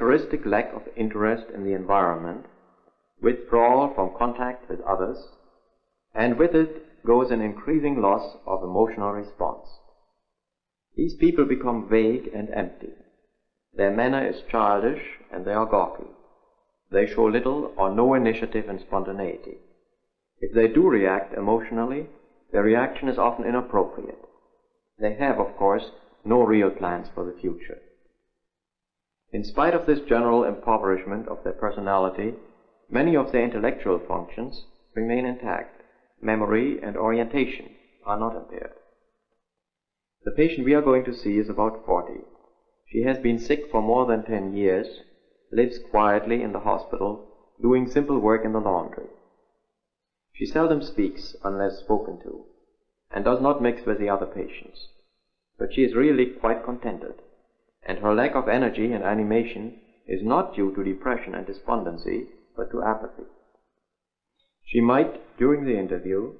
characteristic lack of interest in the environment, withdrawal from contact with others, and with it goes an increasing loss of emotional response. These people become vague and empty. Their manner is childish and they are gawky. They show little or no initiative and spontaneity. If they do react emotionally, their reaction is often inappropriate. They have, of course, no real plans for the future. In spite of this general impoverishment of their personality, many of their intellectual functions remain intact. Memory and orientation are not impaired. The patient we are going to see is about 40. She has been sick for more than 10 years, lives quietly in the hospital, doing simple work in the laundry. She seldom speaks unless spoken to, and does not mix with the other patients. But she is really quite contented, and her lack of energy and animation is not due to depression and despondency, but to apathy. She might, during the interview,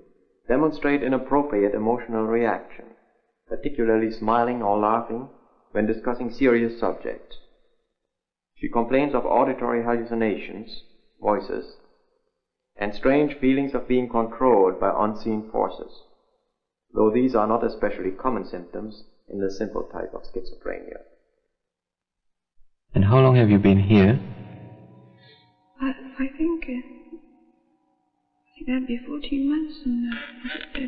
demonstrate inappropriate emotional reaction, particularly smiling or laughing when discussing serious subjects. She complains of auditory hallucinations, voices, and strange feelings of being controlled by unseen forces, though these are not especially common symptoms in the simple type of schizophrenia. And how long have you been here? I think that'd be 14 months in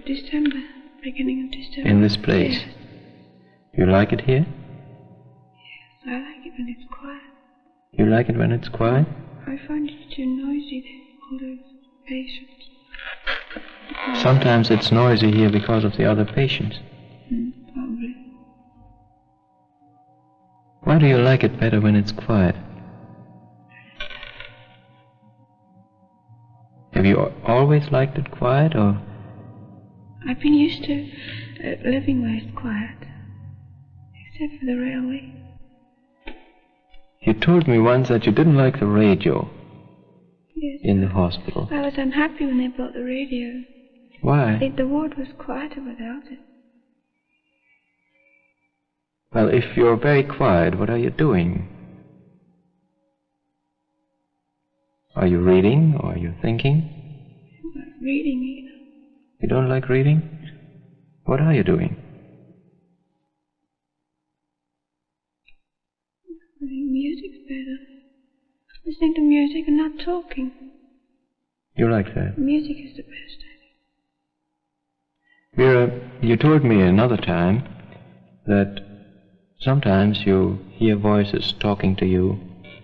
December, beginning of December. In this place? Yes. You like it here? Yes, I like it when it's quiet. You like it when it's quiet? I find it too noisy, all those patients. Sometimes it's noisy here because of the other patients. Probably. Why do you like it better when it's quiet? Have you always liked it quiet, or? I've been used to living where it's quiet, except for the railway. You told me once that you didn't like the radio. Yes. In the hospital. I was unhappy when they brought the radio. Why? The ward was quieter without it. Well, if you're very quiet, what are you doing? Are you reading, or are you thinking? I don't like reading either. You don't like reading? What are you doing? I think music's better. Listening to music and not talking. You like that? Music is the best, I think. Vera, you told me another time that sometimes you hear voices talking to you,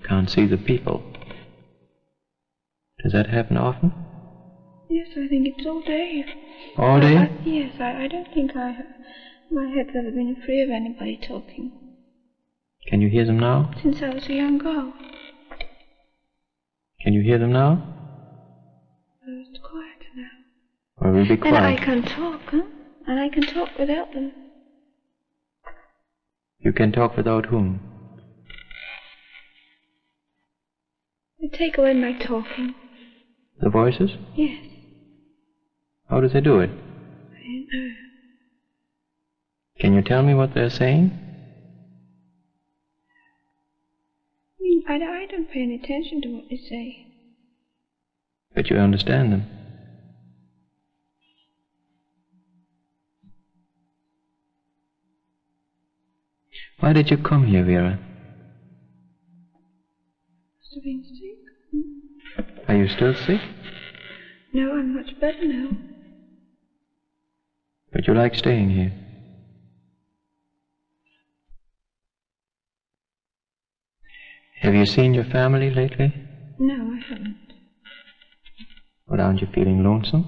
can't see the people. Does that happen often? Yes, I think it's all day. All day? Yes, I don't think my head's ever been free of anybody talking. Can you hear them now? Since I was a young girl. Can you hear them now? Oh, it's quieter now. Or will be quiet? And I can talk, huh? And I can talk without them. You can talk without whom? They take away my talking. The voices? Yes. How do they do it? I don't know. Can you tell me what they're saying? I don't pay any attention to what they say. But you understand them. Why did you come here, Vera? Must have been sick. Are you still sick? No, I'm much better now. But you like staying here. Have you seen your family lately? No, I haven't. But aren't you feeling lonesome?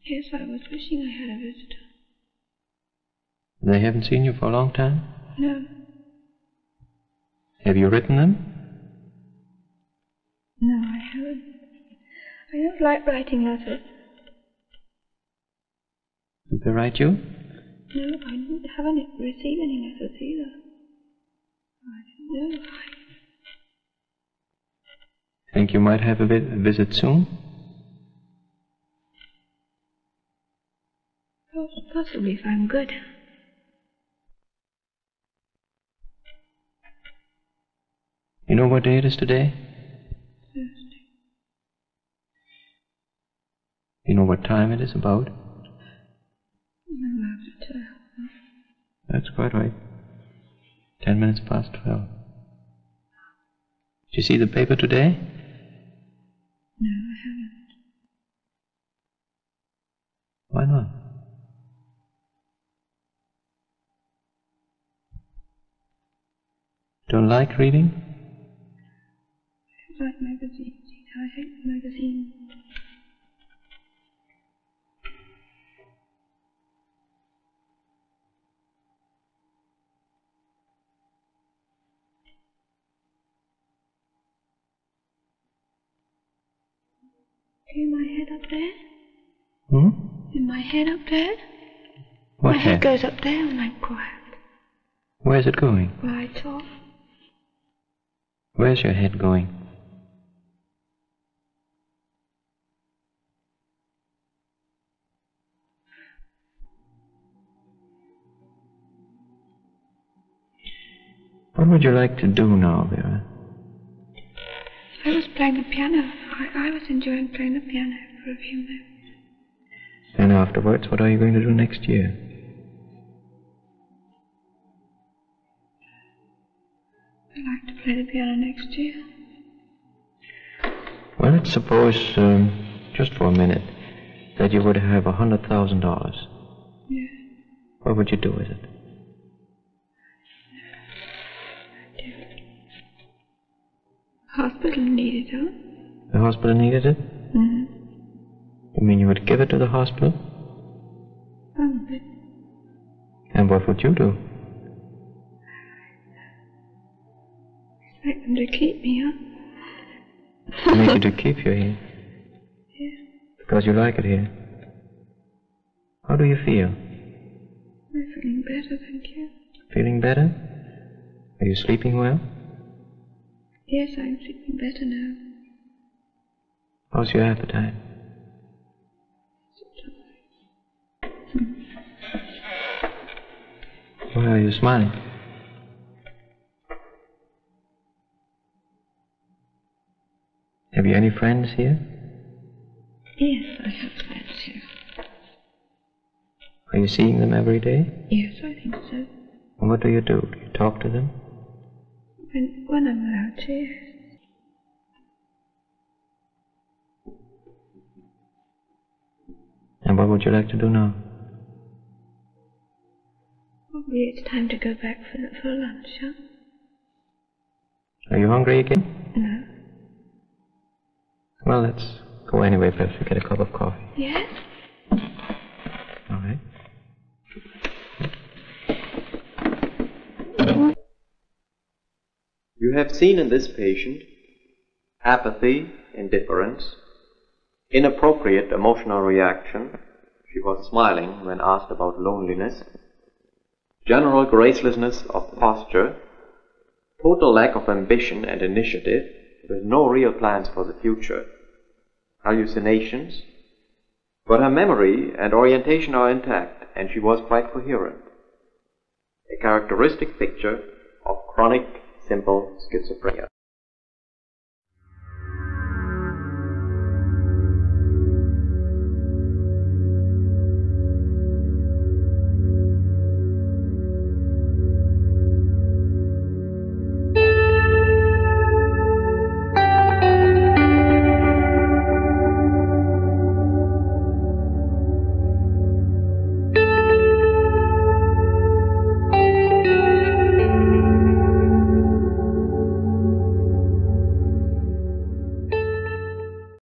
Yes, I was wishing I had a visitor. They haven't seen you for a long time? No. Have you written them? No, I haven't. I don't like writing letters. Did they write you? No, I haven't received any letters either. I don't know. Think you might have a visit soon? Possibly, if I'm good. You know what day it is today? Thursday. You know what time it is about? I'm after 12. That's quite right. 10 minutes past 12. Did you see the paper today? No, I haven't. Why not? Don't like reading? I like magazines. I hate magazines. See my head up there? In my head up there? What my head goes up there when I'm quiet. Where's it going? Right off. Where's your head going? What would you like to do now, Vera? I was playing the piano. I was enjoying playing the piano for a few minutes. And afterwards, what are you going to do next year? I'd like to play the piano next year. Well, let's suppose, just for a minute, that you would have $100,000. Yeah. What would you do with it? Hospital needed it. The hospital needed it? Mm-hmm. You mean you would give it to the hospital? Probably. And what would you do? Expect them to keep me, huh? Make you to keep you here? Yeah. Because you like it here? How do you feel? I'm feeling better, thank you. Feeling better? Are you sleeping well? Yes, I'm sleeping better now. How's your appetite? Why are you smiling? Have you any friends here? Yes, I have friends here. Are you seeing them every day? Yes, I think so. And what do? You talk to them? When I'm allowed to, yes. And what would you like to do now? Probably it's time to go back for lunch, huh? Are you hungry again? No. Well, let's go anyway. Perhaps we get a cup of coffee. Yes? All right. You have seen in this patient apathy, indifference, inappropriate emotional reaction. She was smiling when asked about loneliness, general gracelessness of posture, total lack of ambition and initiative, with no real plans for the future, hallucinations, but her memory and orientation are intact, and she was quite coherent. A characteristic picture of chronic simple schizophrenia.